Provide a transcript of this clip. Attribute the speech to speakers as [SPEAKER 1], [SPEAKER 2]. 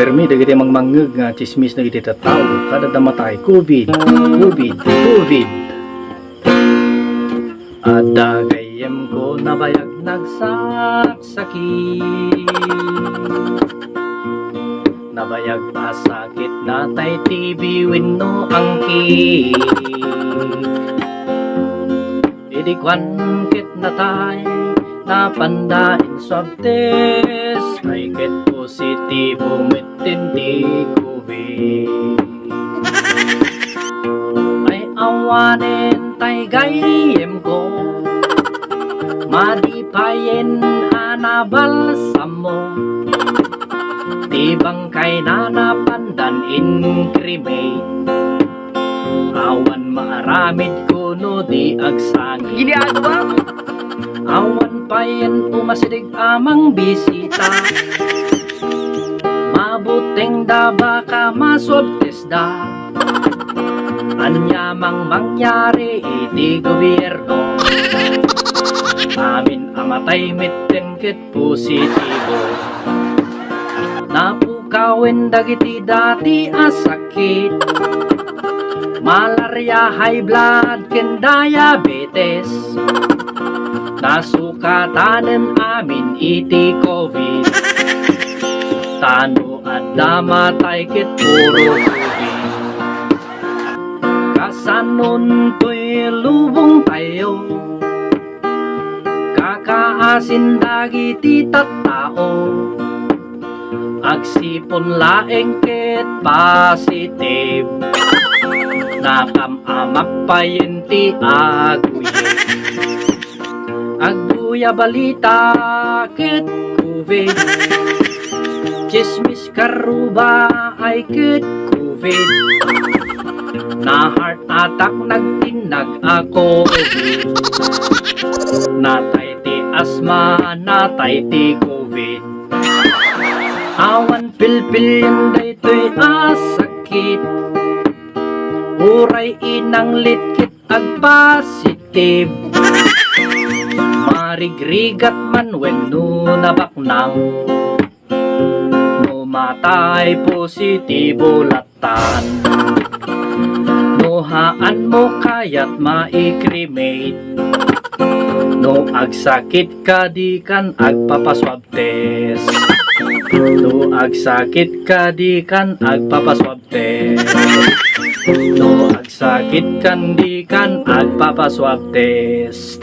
[SPEAKER 1] permi dagiti mangmangeg nga chismis na iti tattao kada damatay COVID. At dagayem ko nabayag nagsaksakit, nabayag asakit natay TV wenno angkik. Idikwan kit natay napandain swab test, ay ket positibo mitindi COVID. Ay awanen tay gayem ko, madipayen anabalsam mo, tibang kay nanapandan incremate. Awan maaramid ko no di agsangi,
[SPEAKER 2] Ginagawa mo?
[SPEAKER 1] awan payen umasidig amang bisita. Mabuting da baka maswab test da, anyamang mangyari iti gobyerno. Amin amatay mitten ket positibo, napukawin dagiti dati asakit, malaria, high blood, ken diabetes. Nasukatanen amin iti COVID, tano at damatay ket puro COVID. Kasanon to'y lubong tayo, kakaasin dagiti tattao, agsipon laeng ket positive, nakamamak payen ti aguyem. Agbuya balita ket COVID, chismis karuba ay ket COVID, na heart attack nagtinag ako COVID, natay ti asma, natay ti COVID. Awan pilpil yan daytoy asakit, uray inang litkit ag positive, marigrigat man wenno nabaknang, no matay positibo latan. No haan mo kayat ma-cremate, no agsakit ka di kan agpapaswab test, no agsakit ka di kan agpapaswab test, no agsakit kan di kan agpapaswab test.